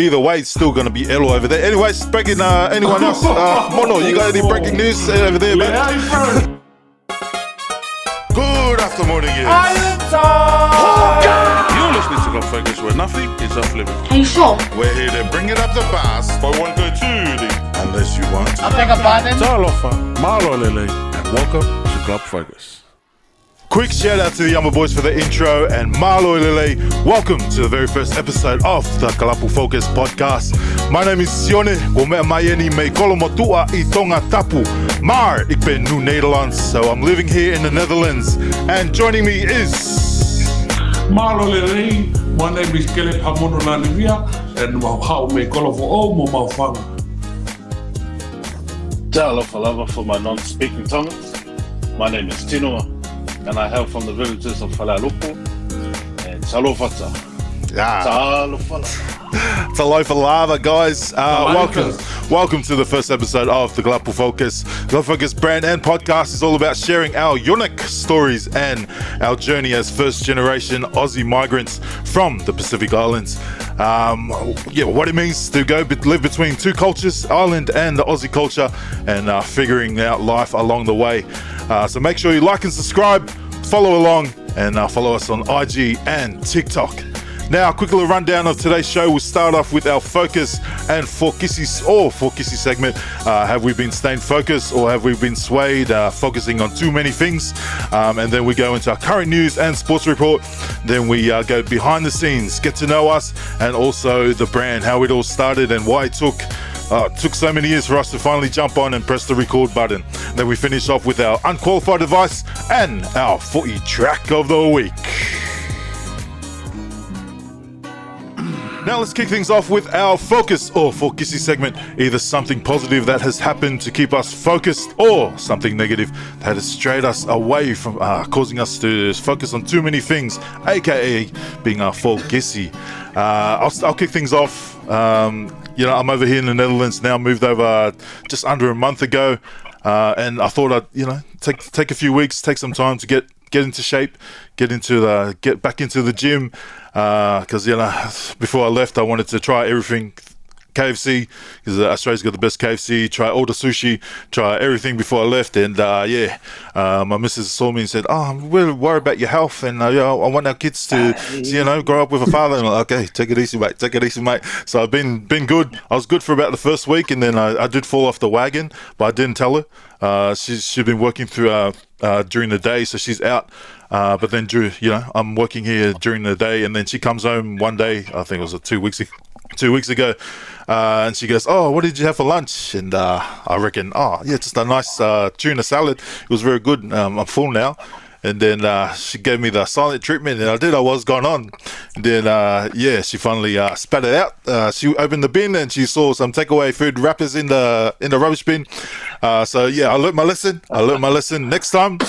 Either way, it's still going to be Elo over there. Anyways, breaking anyone else? Mono, you got any breaking news over there, man? Good afternoon, yes. You're listening to Kalapu Focus, where nothing is off limits. Are you sure? We're here to bring it up the bass, but won't go too deep unless you want to. I beg your pardon. Talofa, malo lele, and welcome to Kalapu Focus. Quick shout out to the Yama Boys for the intro, and malo lele, welcome to the very first episode of the Kalapu Focus Podcast. My name is Sione, ko mea maieni me kolomotua I tonga tapu. Maar, ik ben nu Nederlands, so I'm living here in the Netherlands. And joining me is... Malo lele, my name is Kalapu Focus, and how me kolo for all mo mawhanga. Talofa lava for my non-speaking Tongans. My name is Tinoa, and I hail from the villages of Kalapu and Talofata. Yeah. Talofala. Talofa lava, guys. Welcome to the first episode of the Kalapu Focus. Kalapu Focus brand and podcast is all about sharing our unique stories and our journey as first-generation Aussie migrants from the Pacific Islands. What it means to go live between two cultures, Island and the Aussie culture, and figuring out life along the way. So make sure you like and subscribe, follow along, and follow us on IG and TikTok. Now, a quick little rundown of today's show. We'll start off with our focus and Fokisi segment. Have we been staying focused, or have we been swayed, focusing on too many things? And then we go into our current news and sports report. Then we go behind the scenes, get to know us, and also the brand, how it all started and why it took so many years for us to finally jump on and press the record button. Then we finish off with our unqualified advice and our footy track of the week. Now let's kick things off with our focus or Fokisi segment. Either something positive that has happened to keep us focused, or something negative that has strayed us away from causing us to focus on too many things, aka being our Fokisi. I'll kick things off. I'm over here in the Netherlands now, moved over just under a month ago, and I thought I'd take a few weeks, take some time to get into shape, get back into the gym, because before I left I wanted to try everything KFC, because Australia's got the best KFC, try all the sushi, try everything before I left. And my missus saw me and said, I'm really worried about your health, and I want our kids to grow up with a father. And I'm like, okay, take it easy mate. So I've been good. I was good for about the first week, and then I did fall off the wagon, but I didn't tell her. She's been working through during the day, so she's out. But then, I'm working here during the day, and then she comes home one day, I think it was 2 weeks ago, and she goes, oh, what did you have for lunch? And I reckon, just a nice tuna salad. It was very good. I'm full now. And then she gave me the silent treatment, and I was gone on. And then she finally spat it out. She opened the bin and she saw some takeaway food wrappers in the rubbish bin. I learned my lesson. Next time,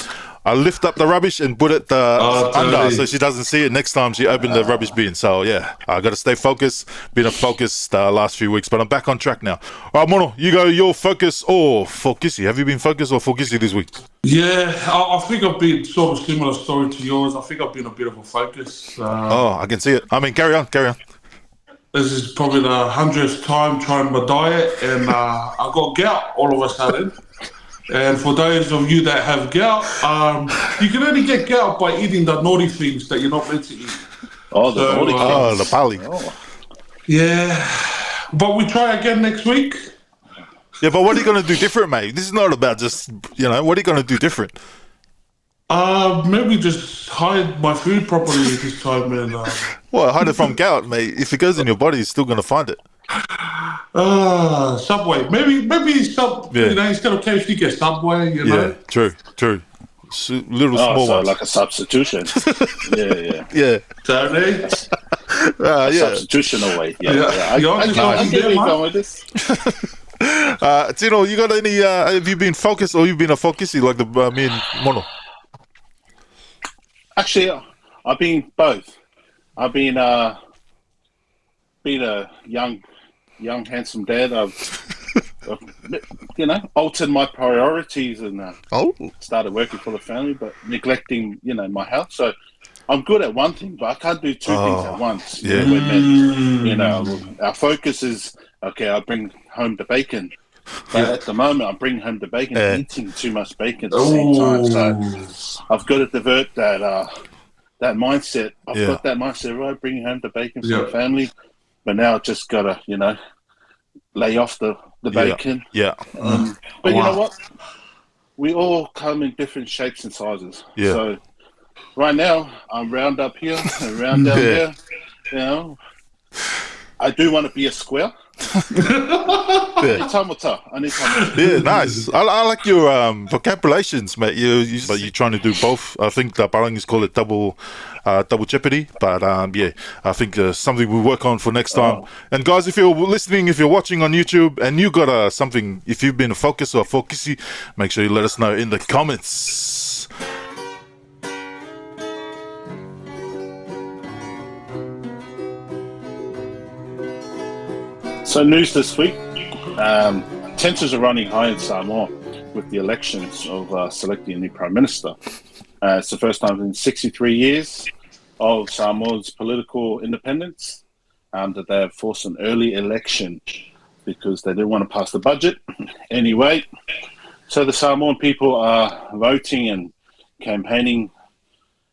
I lift up the rubbish and put it under, so she doesn't see it next time she opened the rubbish bin. So I got to stay focused. Been a focus last few weeks, but I'm back on track now. All right, Mono, you go your focus or Fokisi. Have you been focused or Fokisi this week? Yeah, I think I've been sort of similar story to yours. I think I've been a bit of a focus. I can see it. I mean, carry on. This is probably the 100th time trying my diet, and I got gout all of a sudden. And for those of you that have gout, you can only get gout by eating the naughty things that you're not meant to eat. The pali. Yeah, but we try again next week. Yeah, but what are you going to do different, mate? This is not about just, what are you going to do different? Maybe just hide my food properly this time. And hide it from gout, mate. If it goes in your body, you're still going to find it. Maybe instead of KFC, get Subway, Yeah, true. Little small ones. Like a substitution. Yeah. Totally. Substitution away. I'm getting going with this. Tino, you got any? Have you been focused, or you've been a focusy like me and Mono? Actually, I've been both. I've been a young handsome dad. I've altered my priorities and started working for the family, but neglecting my health. So I'm good at one thing, but I can't do two things at once. Yeah. We're meant, our focus is, okay, I bring home the bacon. But at the moment, I'm bringing home the bacon, eating too much bacon at the same time. So I've got to divert that mindset. I've got that mindset, right, bringing home the bacon for the family. But now I've just got to, lay off the bacon. Yeah. But you know what? We all come in different shapes and sizes. Yeah. So right now, I'm round up here and round down there. I do want to be a square. I need time. Yeah, nice. I like your vocabulations, mate. But you're trying to do both. I think the Parangi's call it double jeopardy. But I think something we'll work on for next time. And guys, if you're listening, if you're watching on YouTube, and you got something, if you've been a focus or a focusy, make sure you let us know in the comments. So news this week, tensions are running high in Samoa with the elections of selecting a new Prime Minister. It's the first time in 63 years of Samoa's political independence that they have forced an early election because they didn't want to pass the budget. Anyway, so the Samoan people are voting and campaigning.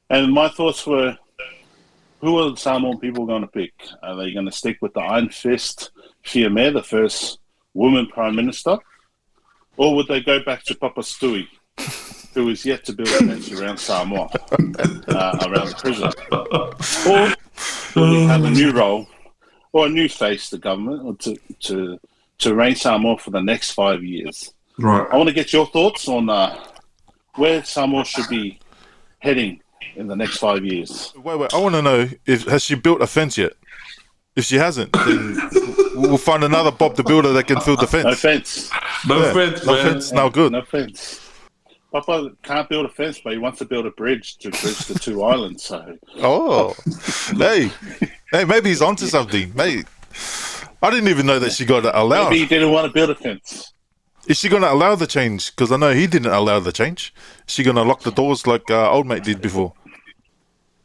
And my thoughts were, who are the Samoan people going to pick? Are they going to stick with the Iron Fist Fiamare, the first woman Prime Minister? Or would they go back to Papa Stewie, who is yet to build a fence around Samoa, around the prison? Or will we have a new role or a new face to government or to reign Samoa for the next 5 years? Right. I want to get your thoughts on where Samoa should be heading in the next 5 years. Wait. I want to know, has she built a fence yet? If she hasn't, then we'll find another Bob the Builder that can build the fence. No fence. No fence, now good. No fence. Papa can't build a fence, but he wants to build a bridge to bridge the two islands. So. Oh, hey, maybe he's onto something, mate. I didn't even know that she got allowed. Maybe he didn't want to build a fence. Is she going to allow the change? Because I know he didn't allow the change. Is she going to lock the doors like old mate did before?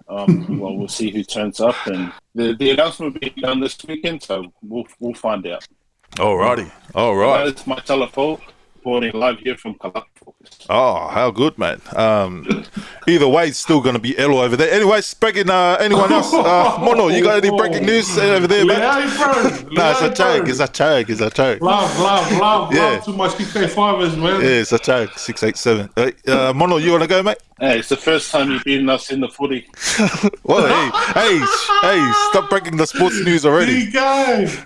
Well, we'll see who turns up, and the announcement will be done this weekend, so we'll find out. Alrighty, all right. That's my telephone, reporting live here from Kalapu Focus. Oh, how good, man. Either way, it's still going to be Elo over there. Anyways, breaking anyone else? Mono, you got any breaking news over there, man? No, it's a joke. Love to my 685ers, man. Yeah, it's a joke. 687. Mono, you want to go, mate? Hey, it's the first time you've beaten us in the footy. Well, hey, stop breaking the sports news already.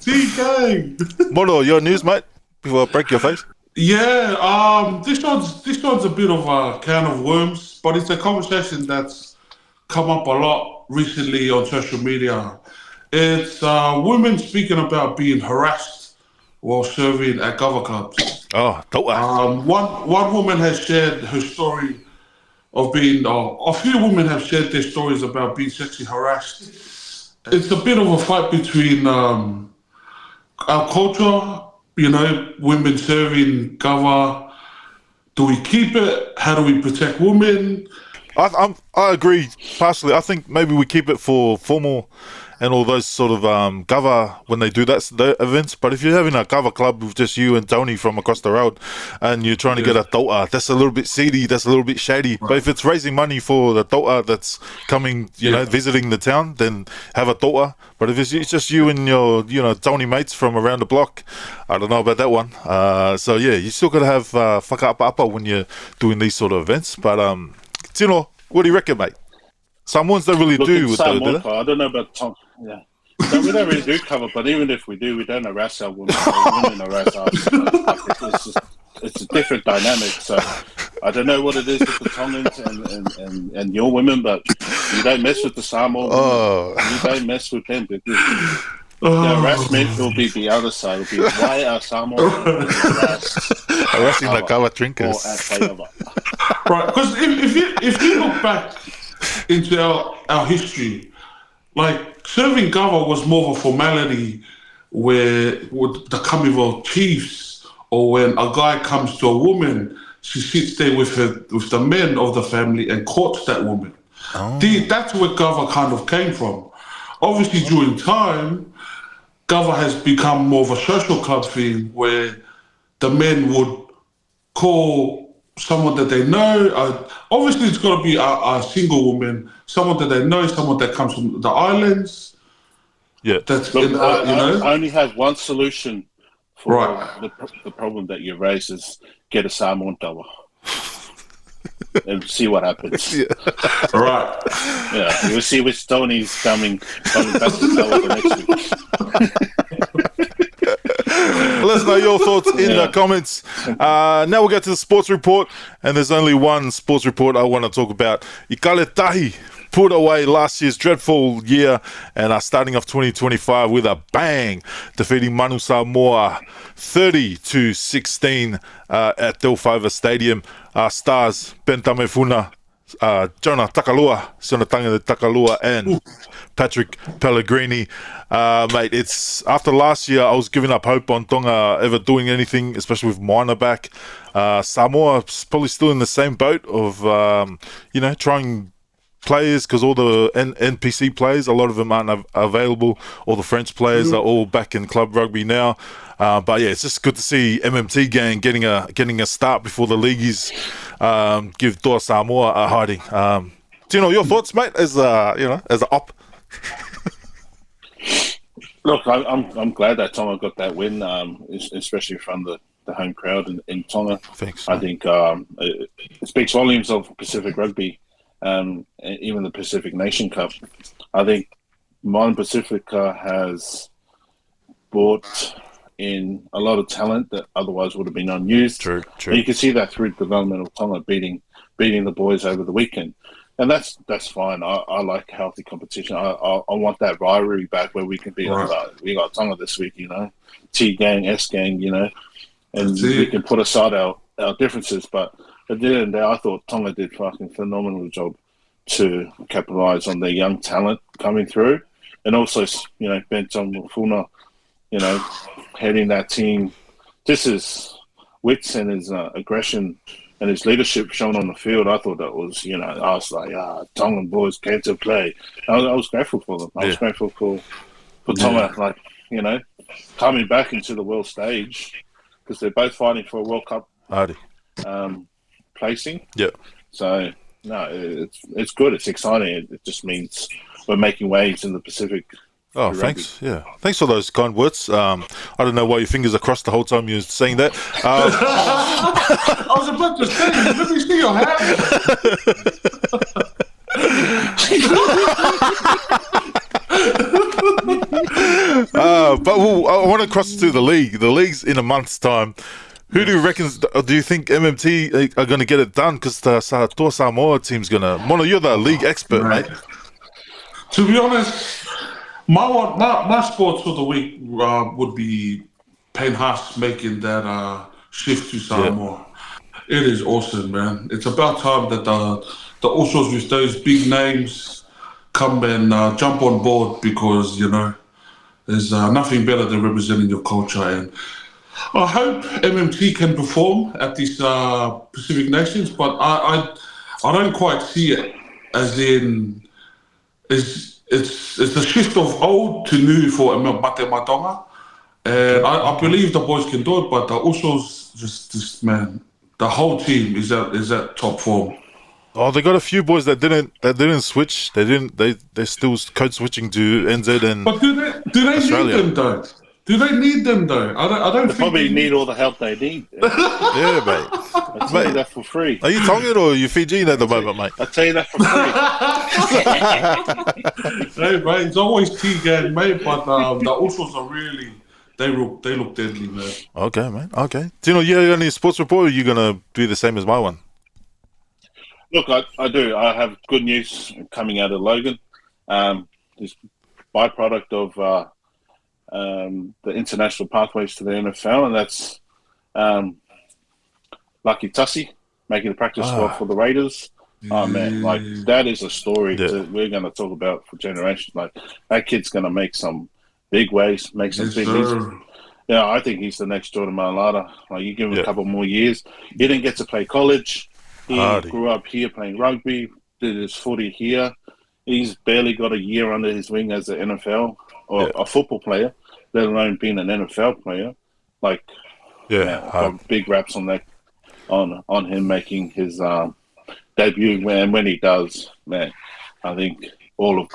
T-gang. Mono, your news, mate, before I break your face? Yeah, this one's a bit of a can of worms, but it's a conversation that's come up a lot recently on social media. It's women speaking about being harassed while serving at Gova clubs. Oh, don't one woman has shared her story of being, a few women have shared their stories about being sexually harassed. It's a bit of a fight between our culture, women serving Gova. Do we keep it? How do we protect women? I agree partially. I think maybe we keep it for formal and all those sort of Gova when they do the events. But if you're having a Gova club with just you and Tony from across the road and you're trying to get a Tota, that's a little bit seedy, that's a little bit shady. Right. But if it's raising money for the Tota that's coming, visiting the town, then have a Tota. But if it's just you and your, Tony mates from around the block, I don't know about that one. So yeah, you still got to have whakaapa when you're doing these sort of events. But Tino, what do you reckon, mate? Samoans don't really do with that, do they? I don't know about Tom. Yeah. So we don't really do cover, but even if we do, we don't harass our women. Women harass us. It's a different dynamic. So I don't know what it is with the Tongans and your women, but you don't mess with the Samoan women. You don't mess with them because the harassment will be the other side. It will be why are Samoan women harassing the Gava drinkers. Right, because if you look back into our history, like serving Gava was more of a formality where with the coming of chiefs, or when a guy comes to a woman, she sits there with the men of the family and courts that woman. That's where Gova kind of came from. Obviously, during time, Gova has become more of a social club thing where the men would call someone that they know. Obviously, it's got to be a single woman, someone that they know, someone that comes from the islands. Yeah. That's Look, you know. I only have one solution for Right. the problem that you raised is get a Samoan tawa. And see what happens. Yeah. Right. Yeah, we'll see which Tony's coming back to Tawa the next week. Let us know your thoughts in the comments. Now we'll get to the sports report, and there's only one sports report I want to talk about. Ikaletahi put away last year's dreadful year and are starting off 2025 with a bang, defeating Manu Samoa 30-16 at Delphiva Stadium. Stars Ben Tamefuna, Jonah Takalua, Sonatanga Takalua, and Patrick Pellegrini. Mate, it's after last year I was giving up hope on Tonga ever doing anything, especially with Moana back. Samoa's probably still in the same boat of trying players, because all the NPC players, a lot of them aren't available. All the French players are all back in club rugby now. But yeah, it's just good to see MMT gang getting a start before the leagueies give Toa Samoa a hiding. Tino, your thoughts, mate, as an op? Look, I'm glad that Tonga got that win, especially from the home crowd in Tonga. Thanks. I think it speaks volumes of Pacific rugby, even the Pacific Nation Cup. I think Moana Pacifica has brought in a lot of talent that otherwise would have been unused. True. And you can see that through the development of Tonga beating the boys over the weekend. And that's fine. I like healthy competition. I want that rivalry back where we can be we got Tonga this week, T gang, S gang, and we can put aside our differences. But at the end of the day, I thought Tonga did fucking phenomenal job to capitalise on their young talent coming through, and also Ben Funa, heading that team. This is wits and his aggression and his leadership shown on the field. I thought that was, I was like, Tongan boys came to play. I was grateful for them. I was grateful for Tonga, coming back into the world stage, because they're both fighting for a World Cup placing. Yeah. So, no, it's good. It's exciting. It just means we're making waves in the Pacific. Oh, thanks. Yeah. Thanks for those kind words. I don't know why your fingers are crossed the whole time you were saying that. I was about to say, let me see your hand. But I want to cross to the league. The league's in a month's time. Who do you reckon? Do you think MMT are going to get it done? Because the Toa Samoa team's going to... Mono, you're the league expert, mate. To be honest, my sports for the week would be Payne Haas making that shift to Samoa. It is awesome, man. It's about time that the Usos with those big names come and jump on board, because, there's nothing better than representing your culture. And I hope MMT can perform at these Pacific Nations, but I don't quite see it as in it's a shift of old to new for Mate Matonga. And I believe the boys can do it, but the Usos just man, the whole team is at top form. Oh, they got a few boys that didn't switch. They're still code switching to NZ and But do they Australia. need them though? Do they need them though? I don't They think probably need all the help they need. Yeah, mate. I tell you that for free. Are you Tongan or are you Fijian at the moment, mate? I tell you that for free. Hey, mate, it's always T-Gang, mate, but the Usos are really, they look deadly, man. Okay, man. Okay. Tino, you have any sports report, or are you going to do the same as my one? Look, I do. I have good news coming out of Logan. This byproduct of the international pathways to the NFL, and that's Lucky Tussie making the practice squad for the Raiders. Oh man, like that is a story we're going to talk about for generations. Like that kid's going to make some big waves, make some big moves. Yeah, I think he's the next Jordan Mailata. Like you give him a couple more years. He didn't get to play college. He grew up here playing rugby, did his footy here. He's barely got a year under his wing as an NFL or a football player, let alone being an NFL player. Like, got big raps on that, on him making his debut. When he does, man, I think all of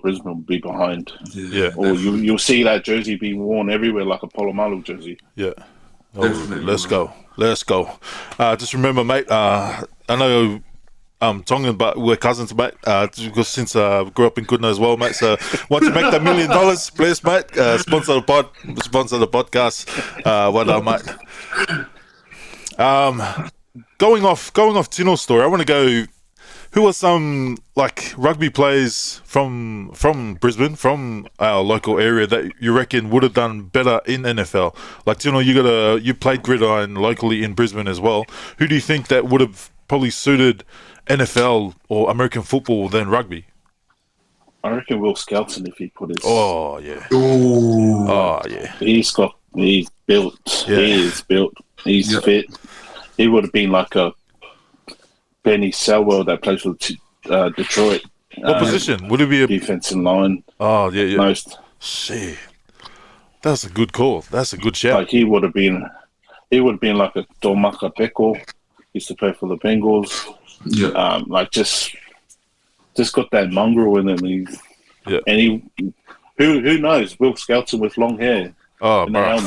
Brisbane will be behind. Yeah. Or you'll see that jersey being worn everywhere, like a Palomalu jersey. Yeah. Let's go. Just remember, mate, I know Tongan, but we're cousins, mate, because since I grew up in Goodna as well, mate. So once you make that $1 million, please, mate, sponsor the podcast. What up, mate? Going off Tino's story, I want to go, who are some like rugby players from Brisbane, from our local area that you reckon would have done better in NFL? Like, Tino, you played gridiron locally in Brisbane as well. Who do you think that would have probably suited NFL or American football than rugby? I reckon Will Skelton, if he put his... Oh, yeah. Ooh. Oh, yeah. He's built. Yeah. He is built. He's fit. He would have been like a Benny Selwell that plays for Detroit. What position? Would it be a defensive line? Oh, yeah. Most. Shit. That's a good call. That's a good shout. Like, he would have been like a Domaka Beko. Used to play for the Bengals. Yeah. Like, just got that mongrel in him. And who knows? Will Skelton with long hair. Oh, bro.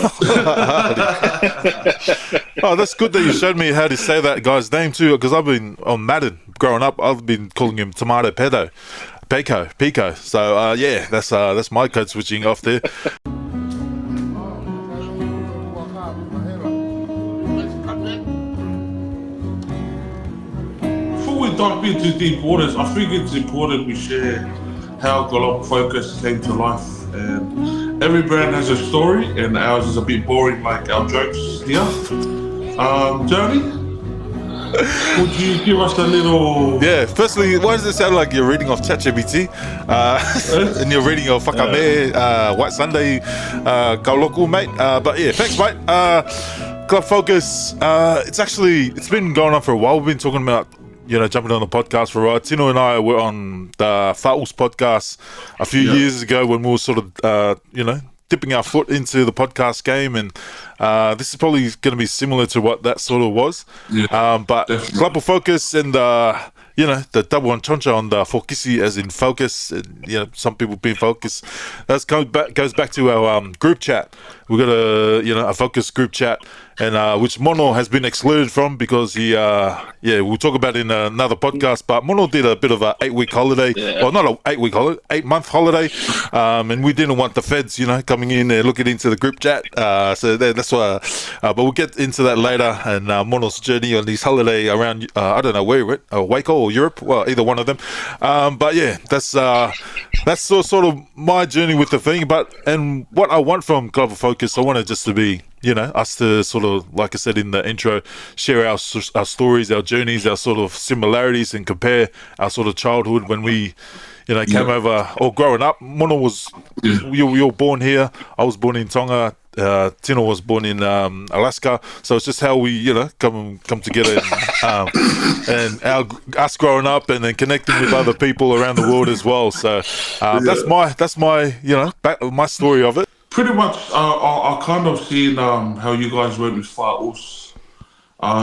Oh, that's good that you showed me how to say that guy's name too, because I've been on Madden growing up. I've been calling him Tomato Pico. So that's my code switching off there. Before we dive into deep waters, I think it's important we share how Kalapu Focus came to life. And every brand has a story, and ours is a bit boring like our jokes here. Johnny, would you give us a little... Yeah, firstly, why does it sound like you're reading off ChatGPT? And you're reading off Whakame, White Sunday, Kauloku, mate. But yeah, thanks, mate. Club Focus, it's been going on for a while. We've been talking about, jumping on the podcast for a while. Tino and I were on the Fa'us podcast a few years ago when we were sort of, dipping our foot into the podcast game, and this is probably going to be similar to what that sort of was. But Kalapu Focus and the double entendre on the Fokisi as in focus, and, some people being focused. That goes back to our group chat. We've got a focus group chat, and which Mono has been excluded from because he we'll talk about it in another podcast, but Mono did a bit of a 8-week holiday. Well, not a 8-week holiday, 8-month holiday, and we didn't want the feds coming in and looking into the group chat, so that's why, but we'll get into that later, and Mono's journey on his holiday around I don't know where he went, Waco or Europe, well, either one of them, but yeah, that's sort of my journey with the thing. And what I want from Kalapu Focus, I want it just to be us to sort of, like I said in the intro, share our stories, our journeys, our sort of similarities, and compare our sort of childhood when we, came over, or growing up. Mono was, you were born here. I was born in Tonga. Tino was born in Alaska. So it's just how we, come together, and us growing up and then connecting with other people around the world as well. So that's my my story of it. Pretty much, I kind of seen how you guys went with Fa'us.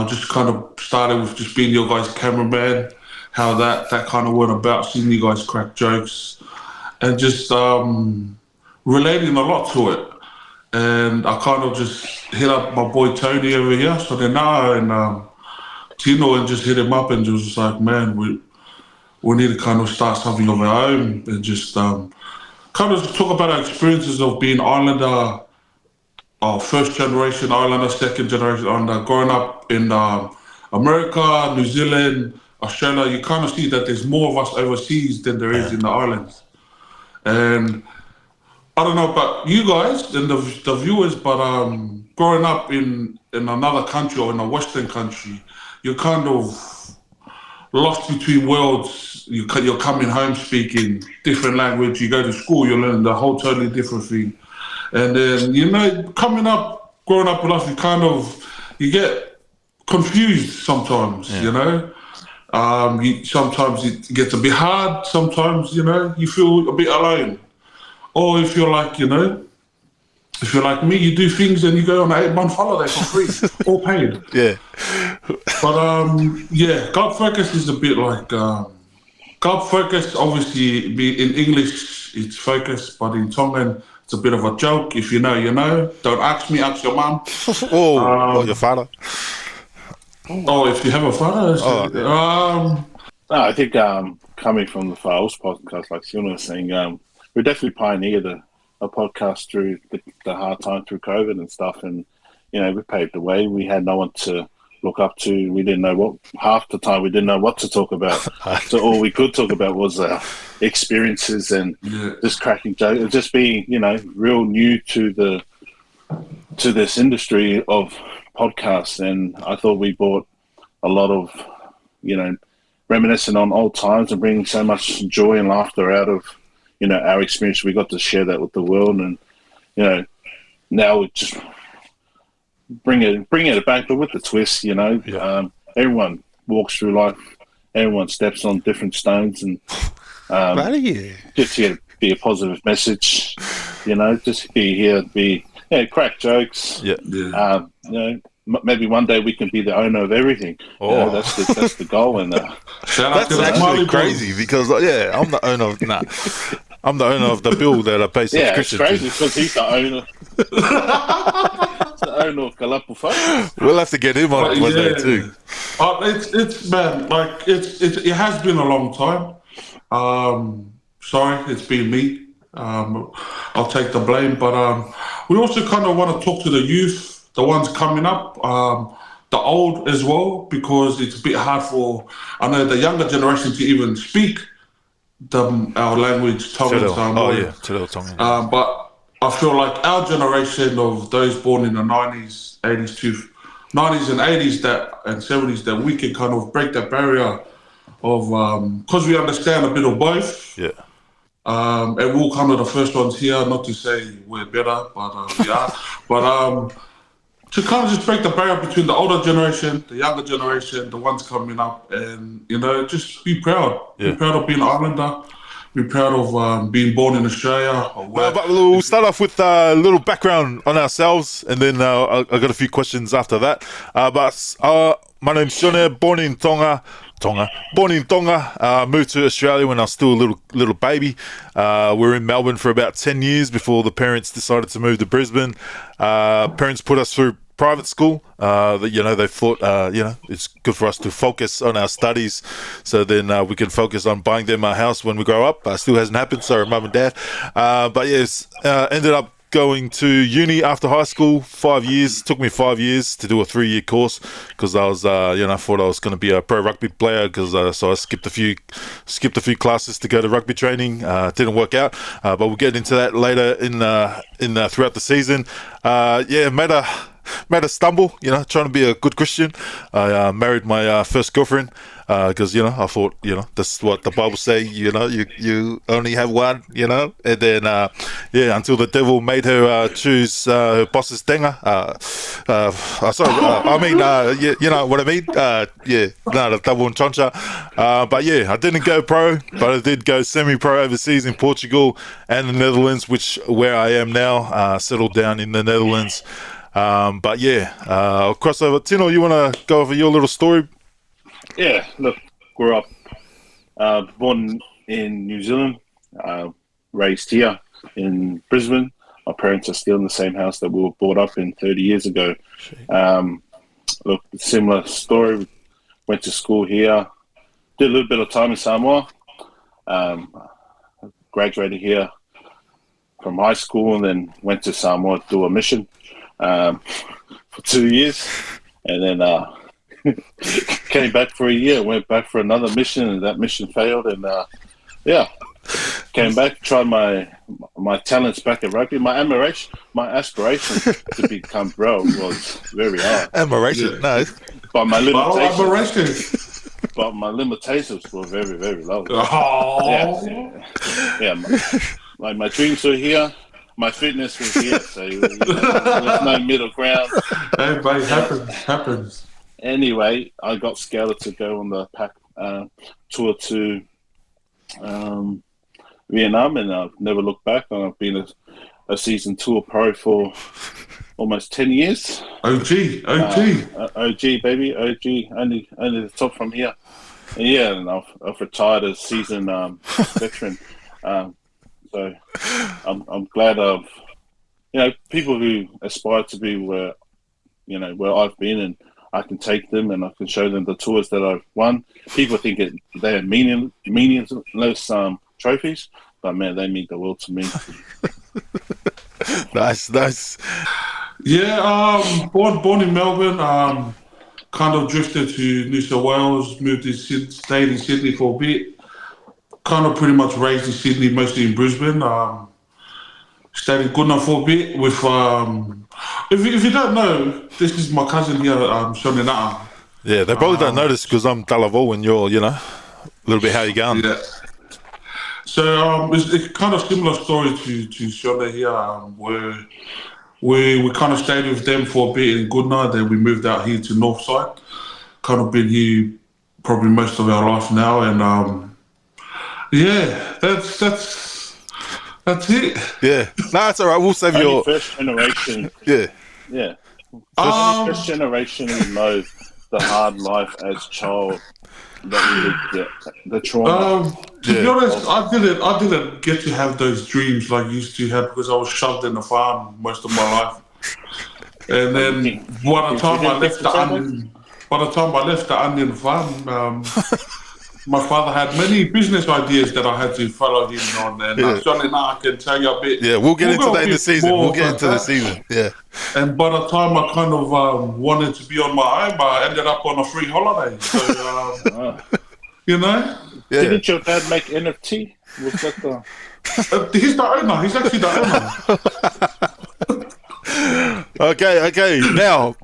Just kind of started with just being your guys' cameraman, how that kind of went about, seeing you guys crack jokes, and just relating a lot to it. And I kind of just hit up my boy Tony over here, so then and Tino, and just hit him up and just like, man, we need to kind of start something of our own, and just kind of talk about our experiences of being Islander, first generation Islander, second generation Islander, growing up in America, New Zealand, Australia. You kind of see that there's more of us overseas than there is in the islands. And I don't know about you guys and the viewers, but growing up in another country or in a Western country, you're kind of lost between worlds. You're coming home speaking different language. You go to school, you're learning a whole totally different thing. And then, growing up with us, you get confused sometimes, Sometimes it gets a bit hard. Sometimes, you feel a bit alone. Or if you're like, if you're like me, you do things and you go on an 8-month holiday for free, all paid. Yeah. But God Focus is a bit like God Focus. Obviously, in English it's focus, but in Tongan it's a bit of a joke. If you know, you know. Don't ask me, ask your mum. or your father. Oh, if you have a father. I think coming from the Files podcast, like Fiona was saying, we definitely pioneered a podcast through the hard time through COVID and stuff, and we paved the way. We had no one to look up to. We didn't know half the time we didn't know what to talk about. So all we could talk about was experiences and just cracking jokes, just being real new to this industry of podcasts. And I thought we brought a lot of reminiscing on old times and bringing so much joy and laughter out of our experience. We got to share that with the world, and now we just bring it back, but with the twist. Everyone walks through life, everyone steps on different stones, and just here to be a positive message. Just be here to be crack jokes. Maybe one day we can be the owner of everything. That's the goal. And that's actually crazy because I'm the owner of I'm the owner of the bill that I pay subscription. Yeah, it's crazy because he's the owner. He's the owner of Kalapu Focus. We'll have to get him on it one day too. It's man, like it has been a long time. Sorry, it's been me. I'll take the blame, but we also kind of want to talk to the youth, the ones coming up, the old as well, because it's a bit hard for the younger generation to even speak our language, Tongan. But I feel like our generation of those born in the 90s, 90s and 80s and 70s, that we can kind of break that barrier of, because we understand a bit of both. Yeah. And we're kind of the first ones here, not to say we're better, but we are. But to kind of just break the barrier between the older generation, the younger generation, the ones coming up, and, just be proud. Yeah. Be proud of being an islander. Be proud of being born in Australia. But we'll start off with a little background on ourselves, and then I got a few questions after that. My name's Shone, born in Tonga. Moved to Australia when I was still a little baby. We were in Melbourne for about 10 years before the parents decided to move to Brisbane. Parents put us through private school. They thought it's good for us to focus on our studies, so then we can focus on buying them a house when we grow up. Still hasn't happened, sorry mum and dad. Ended up going to uni after high school. 5 years. Took me 5 years to do a 3-year course because I was thought I was going to be a pro rugby player, so I skipped a few classes to go to rugby training. Didn't work out, but we'll get into that later in throughout the season. Made a stumble, trying to be a good Christian. I married my first girlfriend because, I thought, that's what the Bible say, you only have one, and then, until the devil made her choose her boss's denga. You know what I mean? The double and choncha. I didn't go pro, but I did go semi-pro overseas in Portugal and the Netherlands, where I am now, settled down in the Netherlands. I'll cross over. Tino, you want to go over your little story? Yeah, look, grew up, born in New Zealand, raised here in Brisbane. My parents are still in the same house that we were brought up in 30 years ago. Look, similar story. Went to school here, did a little bit of time in Samoa, graduated here from high school, and then went to Samoa to do a mission for 2 years, and then came back for a year, went back for another mission, and that mission failed, and came back, tried my talents back at rugby. My aspiration to become pro was very high. Admiration, no. But my limitations were very, very low. My dreams were here. My fitness was here, so there's no middle ground. Everybody happens. Anyway, I got scouted to go on the tour to Vietnam, and I've never looked back. And I've been a season tour pro for almost 10 years. OG. OG, baby, OG. Only the top from here. And yeah, and I've retired as season veteran. So I'm glad I've, people who aspire to be where I've been, and I can take them and I can show them the tours that I've won. People think they're meaningless trophies, but man, they mean the world to me. Nice. Yeah, born in Melbourne, kind of drifted to New South Wales, stayed in Sydney for a bit, kind of pretty much raised in Sydney, mostly in Brisbane. Stayed in Goodna for a bit with, if you don't know, this is my cousin here, Shoni Nata. Yeah, they probably don't notice because I'm Kalapu and you're, a little bit how you going. Yeah. So it's kind of similar story to Shona here, where we kind of stayed with them for a bit in Goodna, then we moved out here to Northside. Kind of been here probably most of our life now, and that's it. Yeah, no, it's all right. We'll save your first generation. Yeah. First generation who know the hard life as child that we lived, the trauma. To be honest, I didn't get to have those dreams like I used to have because I was shoved in the farm most of my life. And then by the time I left the onion farm, my father had many business ideas that I had to follow him on, and Johnny, now I can tell you a bit. Yeah, we'll get into that in the season. We'll get into the season. Yeah. And by the time I kind of wanted to be on my own, I ended up on a free holiday. So, Yeah. Didn't your dad make NFT? Was that the... He's the owner. He's actually the owner. Okay. Now,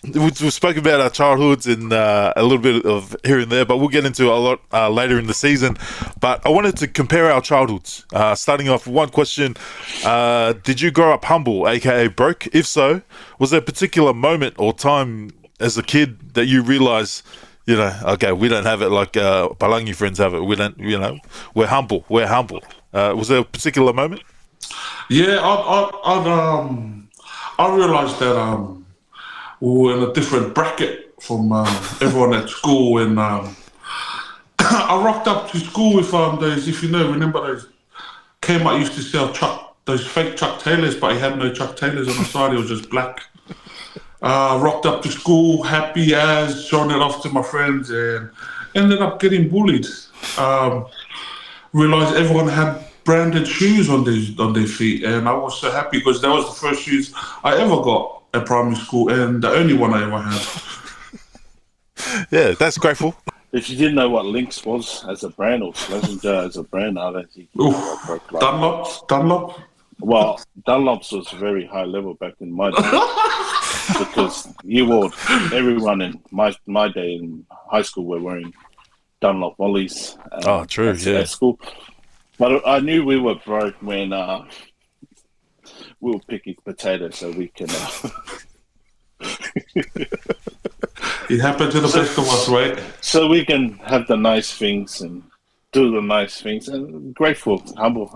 we've spoken about our childhoods and a little bit of here and there, but we'll get into a lot later in the season. But I wanted to compare our childhoods. Starting off with one question. Did you grow up humble, aka broke? If so, was there a particular moment or time as a kid that you realised, okay, we don't have it like Palangi friends have it. We don't, we're humble. Was there a particular moment? Yeah, I realised that we were in a different bracket from everyone at school, and I rocked up to school with those, if you remember those, Kmart used to sell those fake Chuck Taylors, but he had no Chuck Taylors on the side, it was just black. Rocked up to school, happy as, showing it off to my friends, and ended up getting bullied. Realised everyone had branded shoes on their feet, and I was so happy because that was the first shoes I ever got at primary school, and the only one I ever had. Yeah, that's grateful. If you didn't know what Lynx was as a brand or Schlesinger as a brand, I don't think you Dunlop. Well, Dunlops was very high level back in my day because everyone in my day in high school were wearing Dunlop Ollies. True, at school. But I knew we were broke when we were picking potatoes so we can... It happened to the best of us, right? So we can have the nice things and do the nice things. And grateful, humble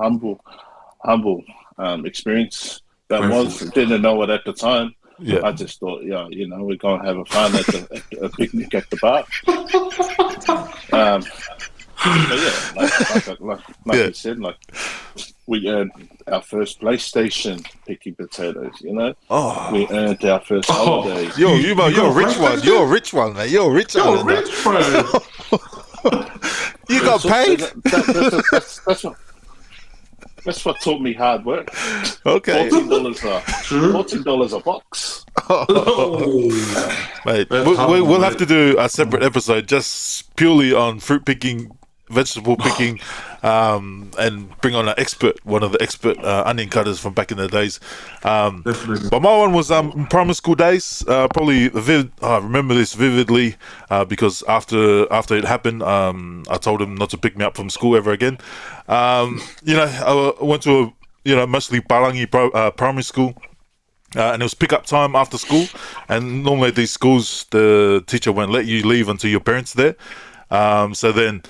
experience that was. Didn't know it at the time. Yeah. I just thought, we're going to have a fun at a picnic at the bar. But yeah, like you said, we earned our first PlayStation picking potatoes, We earned our first holiday. You're a rich one. You're a rich one, mate. You're a rich one. You're rich, bro. You got paid? That's what taught me hard work. Okay. $14 a box. Mate, we'll have to do a separate episode just purely on fruit picking, vegetable picking, and bring on one of the expert onion cutters from back in the days. Definitely. But my one was in primary school days. Probably I remember this vividly because after it happened, I told him not to pick me up from school ever again. I went to a mostly Palangi primary school. And it was pick-up time after school, and normally at these schools the teacher won't let you leave until your parents are there. So then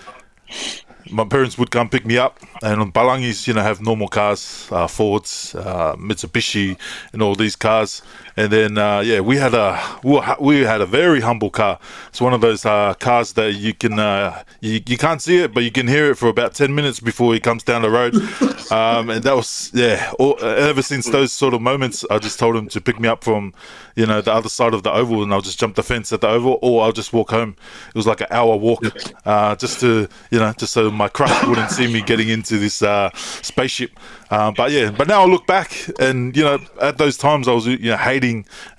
my parents would come pick me up, and on Balangis, have normal cars, Fords, Mitsubishi, and all these cars. And then we had a very humble car. It's one of those cars that you can you can't see it, but you can hear it for about 10 minutes before he comes down the road. And that was ever since those sort of moments, I just told him to pick me up from the other side of the oval, and I'll just jump the fence at the oval, or I'll just walk home. It was like an hour walk, just to just so my crush wouldn't see me getting into this spaceship. But now I look back, and at those times I was hating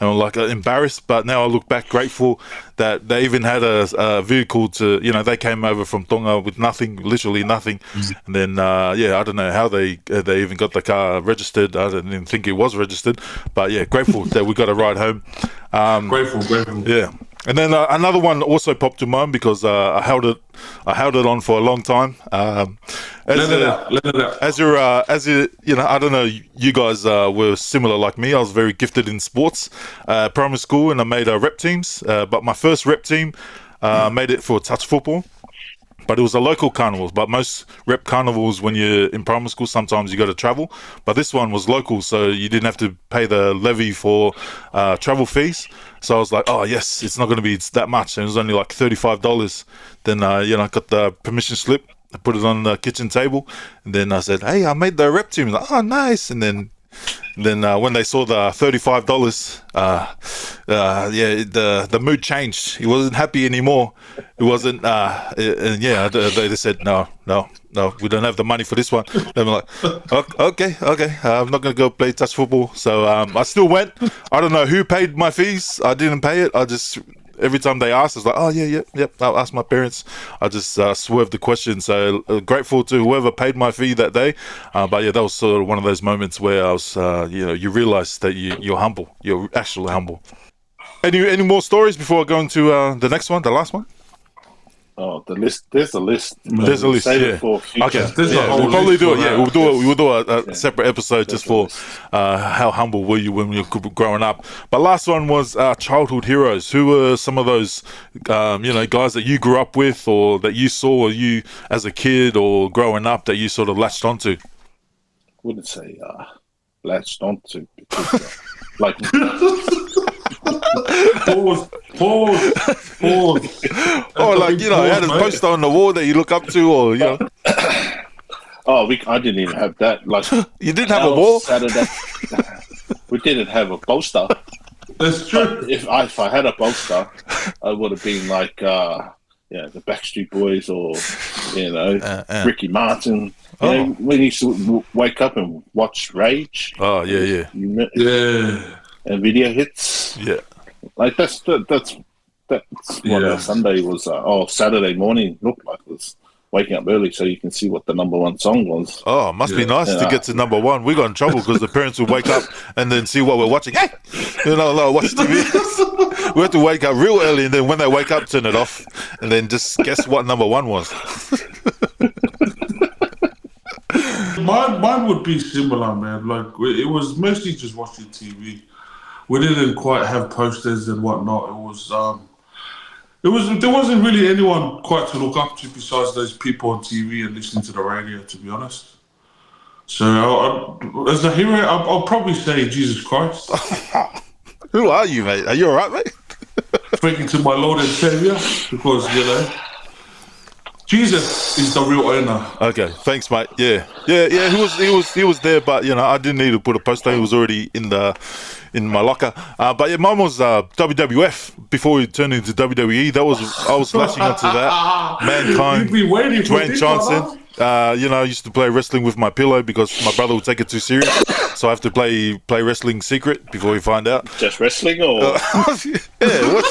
and like embarrassed, but now I look back grateful that they even had a vehicle to they came over from Tonga with nothing, literally nothing. And then I don't know how they even got the car registered. I didn't even think it was registered, but grateful that we got a ride home. Grateful. Yeah. And then another one also popped to mind because I held it on for a long time. Let it out. As I don't know, you guys were similar like me. I was very gifted in sports, primary school, and I made rep teams. But my first rep team made it for touch football. But it was a local carnival. But most rep carnivals, when you're in primary school, sometimes you got to travel. But this one was local, so you didn't have to pay the levy for travel fees. So I was like, oh yes, it's not going to be that much. And it was only like $35. Then I got the permission slip. I put it on the kitchen table, and then I said, hey, I made the rep team. Like, oh, nice. And then when they saw the $35, the mood changed. He wasn't happy anymore. It wasn't. They said no, we don't have the money for this one. Then I'm like, okay, I'm not gonna go play touch football. So I still went. I don't know who paid my fees. I didn't pay it. I just. Every time they asked, I was like, oh, yep. I'll ask my parents. I just swerved the question. So grateful to whoever paid my fee that day. But that was sort of one of those moments where I was, you realize that you're humble. You're actually humble. Any more stories before I go into the next one, the last one? Oh, the list. There's a list. There's a list. Save Yeah. it for future. Okay. We'll probably do it. Yeah, we'll do a Yeah. separate episode just for how humble were you when you were growing up. But last one was childhood heroes. Who were some of those, guys that you grew up with, or that you saw you as a kid or growing up that you sort of latched onto? Wouldn't say latched onto because like. Pause. Or like, you had a poster on the wall that you look up to, or Oh, I didn't even have that. Like, you didn't have a wall? Saturday, we didn't have a poster. That's true. But if I had a poster, I would have been like, the Backstreet Boys or, Ricky Martin. When you used to wake up and watch Rage. Oh, yeah. Yeah. And video hits. Yeah. Like that's what our Sunday was. Saturday morning looked like. Was waking up early so you can see what the number one song was. Oh, must be nice to get to number one. We got in trouble because the parents would wake up and then see what we're watching. Hey, watch TV. We have to wake up real early, and then when they wake up, turn it off, and then just guess what number one was. Mine would be similar, man. Like it was mostly just watching TV. We didn't quite have posters and whatnot. There wasn't really anyone quite to look up to besides those people on TV and listening to the radio, to be honest. So as a hero, I'll probably say Jesus Christ. Who are you, mate? Are you all right, mate? Speaking to my Lord and Savior, because Jesus is the real owner. Okay, thanks, mate. Yeah. He was there, but I didn't need to put a poster. He was already in my locker. But yeah, mine was WWF before he turned into WWE. I was flashing onto that. Mankind, Dwayne Johnson. I used to play wrestling with my pillow because my brother would take it too serious. So I have to play wrestling secret before we find out. Just wrestling or? Yeah, what?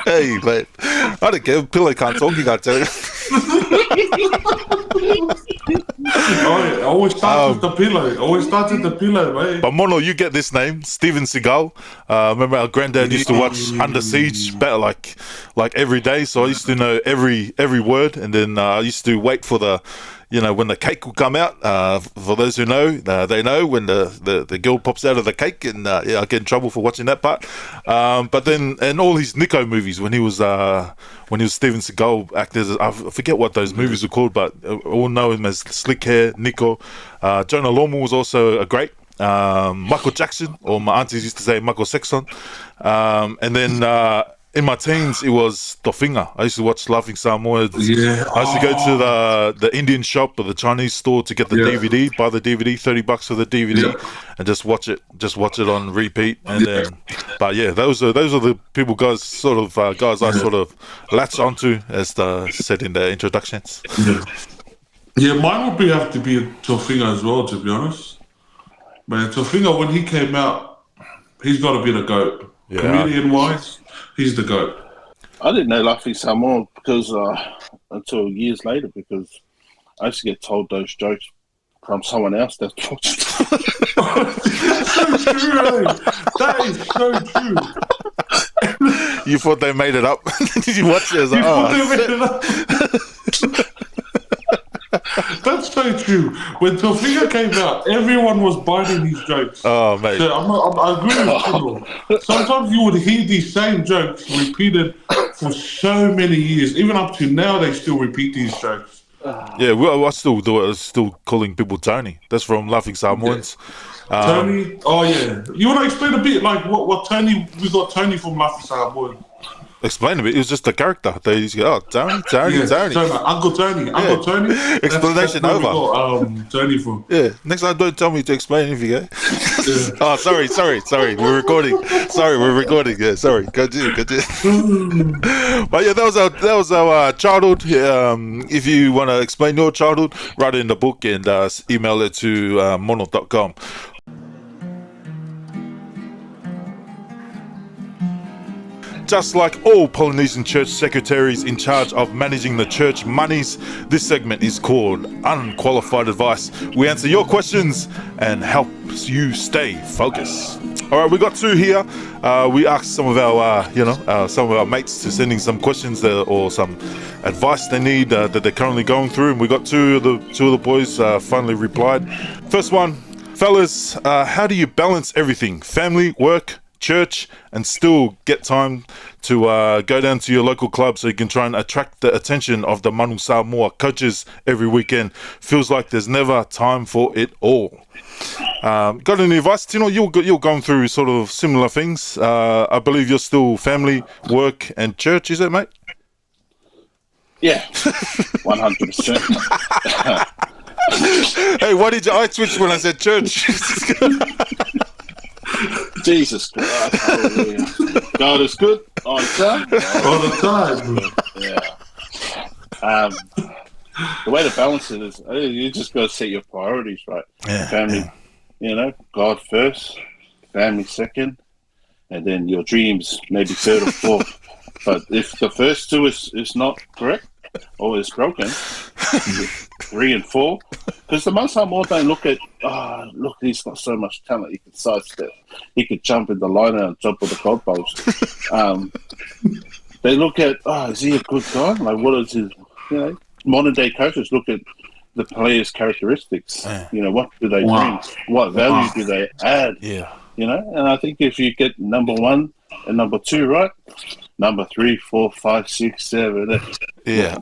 Hey, mate. I don't care. Pillow can't talk, you can't tell you. I always start with the pillow. Mate. But Mono, you get this name, Steven Seagal. Remember our granddad used to watch Under Siege better like every day, so I used to know every word, and then I used to wait for the when the cake will come out. For those who know, they know when the girl pops out of the cake, and I get in trouble for watching that part. But then, and all his Nico movies when he was Steven Seagal actors, I forget what those movies were called, but all know him as Slick Hair Nico. Jonah Lorman was also a great. Michael Jackson, or my aunties used to say Michael Sexton. And then in my teens, it was Tofinga. I used to watch Laughing Samoa. Yeah. I used to go to the Indian shop or the Chinese store to get the DVD, buy the DVD, $30 for the DVD, and just watch it on repeat. And then, but yeah, those are the guys I sort of latched onto, as said in the introductions. Yeah, mine would have to be Tofinga as well, to be honest. Man, Tofinga, when he came out, he's got to be the GOAT. Yeah. Comedian-wise, he's the GOAT. I didn't know Laughing Samoa until years later, because I used to get told those jokes from someone else that watched. That's so true, eh? That is so true. You thought they made it up? Did you watch it? They made it up. That's so true. When Tofinga came out, everyone was biting these jokes. Oh, mate. So I agree with Kendall. Sometimes you would hear these same jokes repeated for so many years. Even up to now, they still repeat these jokes. Yeah, well, I still do it. Still calling people Tony. That's from Laughing Samoans. Tony? Oh, yeah. You want to explain a bit, like, what Tony... We got Tony from Laughing Samoans. Explain a bit. It was just a character. They used to go, Tony. Uncle Tony. Explanation that's over. We got, Tony from. Yeah. Next time, don't tell me to explain anything. Eh? Oh, sorry. We're recording. Yeah, sorry. Continue. But yeah, that was our childhood. If you want to explain your childhood, write it in the book and email it to mono.com. Just like all Polynesian church secretaries in charge of managing the church monies, this segment is called Unqualified Advice. We answer your questions and help you stay focused. All right, we got two here. We asked some of our, some of our mates to send in some questions or some advice they need that they're currently going through, and we got two of the boys finally replied. First one, fellas, how do you balance everything? Family, work, church, and still get time to go down to your local club so you can try and attract the attention of the Manu Samoa coaches every weekend? Feels like there's never time for it all. Got any advice? Tino, you're going through sort of similar things. I believe you're still family, work, and church, is it, mate? Yeah, 100%. Hey, why did your eye twitch when I said church? Jesus Christ, hallelujah. God is good all the time. All the time. Yeah. The way to balance it is you just got to set your priorities right. Yeah, family, God first, family second, and then your dreams maybe third or fourth. But if the first two is not correct or is broken, 3 and 4, because the most time more don't look at, look, he's got so much talent, he could sidestep, he could jump in the line and jump on the goalpost. They look at, is he a good guy? Like, what is his, modern day coaches look at the players' characteristics. What do they bring? What value do they add? Yeah. And I think if you get number 1 and number 2 right, number 3, 4, 5, 6, 7. Yeah.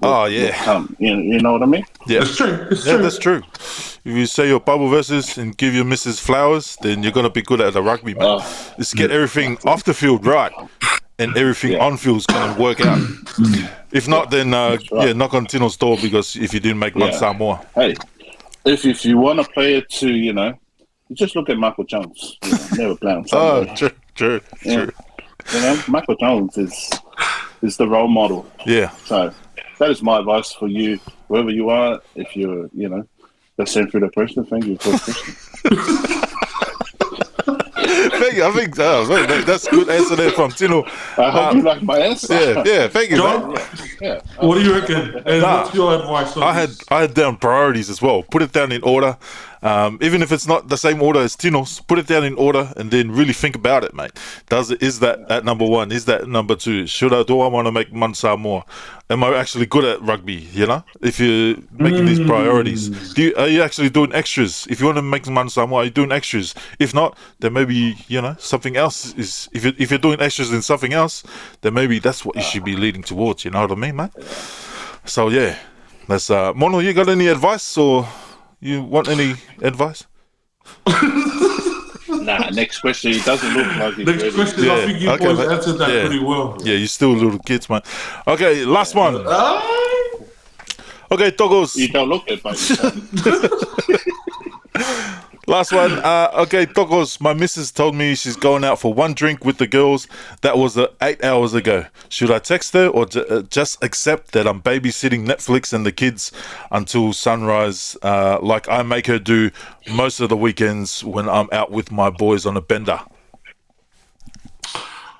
Come. You know what I mean? Yeah. It's true. That's true. If you say your Bible verses and give your missus flowers, then you're gonna be good at the rugby, man. Just get everything off the field right, and everything on field is gonna work out. If not, then knock on Tino's door, because if you didn't make one Samoa. Hey, if you want a player to, you just look at Michael Jones. Never play on Sunday. True. Michael Jones is the role model. Yeah. So that is my advice for you, whoever you are. If you're, the same through the person, thank you for the question. I think that's a good answer there from Tino. I hope you like my answer. Yeah. Thank you, John, man. What do you reckon? And what's your advice on I had down priorities as well. Put it down in order. Even if it's not the same order as Tino's, put it down in order and then really think about it, mate. Is that at number one? Is that number two? Do I want to make Man Samoa? Am I actually good at rugby? You know, if you're making these priorities, are you actually doing extras? If you want to make Man Samoa, are you doing extras? If not, then maybe something else is. If you're doing extras in something else, then maybe that's what you should be leading towards. You know what I mean, man? So yeah, that's Mono. You got any advice, or you want any advice? Nah, next question. It doesn't look like he's Next ready. question, I think you boys answered that pretty well. Yeah, you're still little kids, man. Okay, last one. Okay, Togos. You don't look it, mate. Last one. Okay, Togos. My missus told me she's going out for one drink with the girls. That was 8 hours ago. Should I text her or just accept that I'm babysitting Netflix and the kids until sunrise, like I make her do most of the weekends when I'm out with my boys on a bender?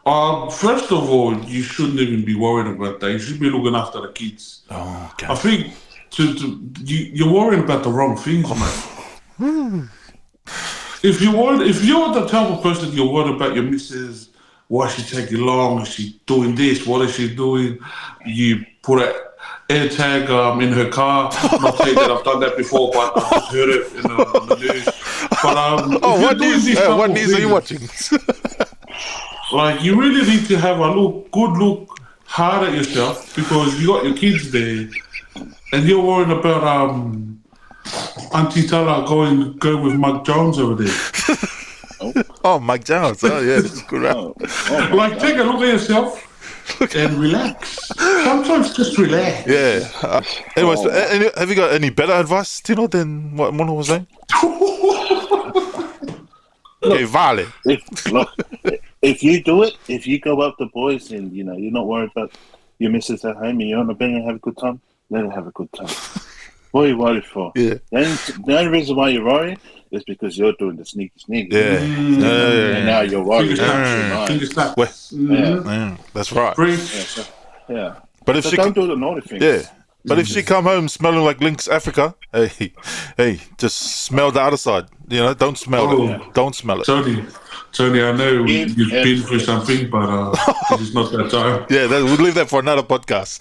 First of all, you shouldn't even be worried about that. You should be looking after the kids. Oh, okay. I think you're worrying about the wrong things, man. If you're the type of person you're worried about your missus, why is she taking long? Is she doing this? What is she doing? You put an air tag in her car. I'm not saying that I've done that before, but I've just heard it on the news. But what news are you watching? Like, you really need to have a good look hard at yourself, because you got your kids there, and you're worried about Auntie Tala going with Mike Jones over there. Oh, Mike Jones. Oh, yeah, this is good. Like, take a look at yourself and relax. Sometimes just relax. Yeah. Anyways, have you got any better advice, Tino, than what Mono was saying? Okay, vale. If you do it, if you go out the boys and you're not worried about your missus at home and you're on a bender and have a good time, let her have a good time. What are you worried for? Yeah. The only reason why you're worried is because you're doing the sneaky. Yeah. And now you're worried. That's right. Yeah. But if so she don't do the naughty things. Yeah. But if she come home smelling like Lynx Africa, hey, just smell the other side. Don't smell it. Don't smell it. Tony, I know you've been through something, but this is not that time. Yeah, we'll leave that for another podcast.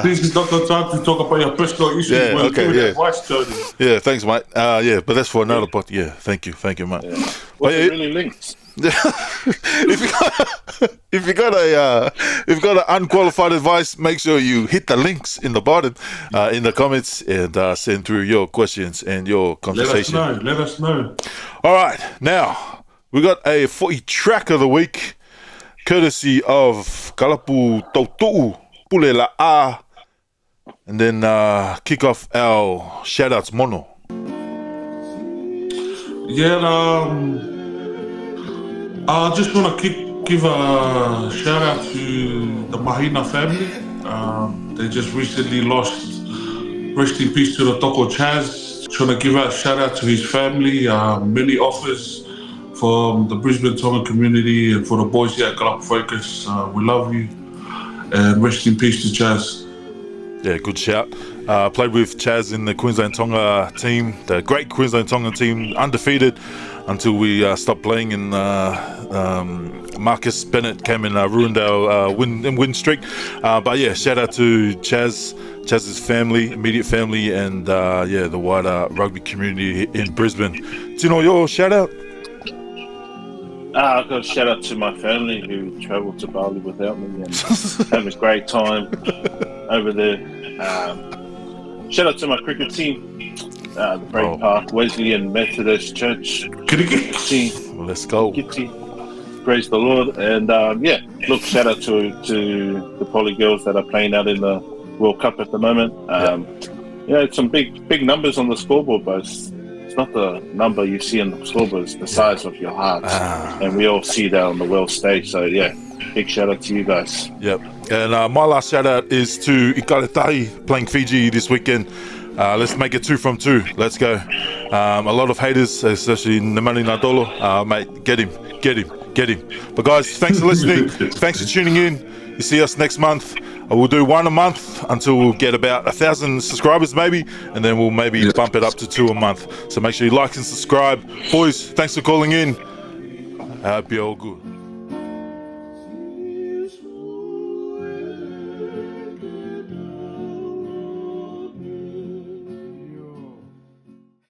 This is not the time to talk about your personal issues. Yeah, okay, Advice, Tony. Yeah, thanks, mate. But that's for another podcast. Yeah, thank you, mate. Yeah. What's it really Lynx? If you got an unqualified advice, make sure you hit the links in the bottom in the comments and send through your questions and your conversation. Let us know. All right, now we got a footy track of the week, courtesy of Kalapu Tautu'u Pulela A, and then kick off our shout outs, Mono. Yeah, I just want to give a shout out to the Mahina family. They just recently lost. Rest in peace to the Toko Chaz. Just want to give a shout out to his family. Many offers from the Brisbane Tonga community and for the boys here at Kalapu Focus. We love you. And rest in peace to Chaz. Yeah, good shout. Played with Chaz in the Queensland Tonga team, the great Queensland Tonga team, undefeated until we stopped playing and Marcus Bennett came and ruined our win streak. But yeah, shout out to Chaz's family, immediate family, and the wider rugby community in Brisbane. Do you know your shout out? I've got a shout out to my family who travelled to Bali without me and had a great time over there. Shout out to my cricket team, the Brave Park Wesleyan Methodist Church team. Let's go. Praise the Lord. And look, shout out to the Poly girls that are playing out in the World Cup at the moment. It's some big numbers on the scoreboard, but it's not the number you see on the scoreboard, it's the size of your heart. And we all see that on the world stage. So big shout out to you guys. Yep. And my last shout out is to Ikaretahi playing Fiji this weekend. Let's make it 2 from 2. Let's go. A lot of haters, especially Nemani Nadolo. Mate, get him. But guys, thanks for listening. Thanks for tuning in. You see us next month. We'll do one a month until we'll get about 1,000 subscribers maybe, and then we'll maybe bump it up to 2 a month. So make sure you like and subscribe. Boys, thanks for calling in. I hope you're all good.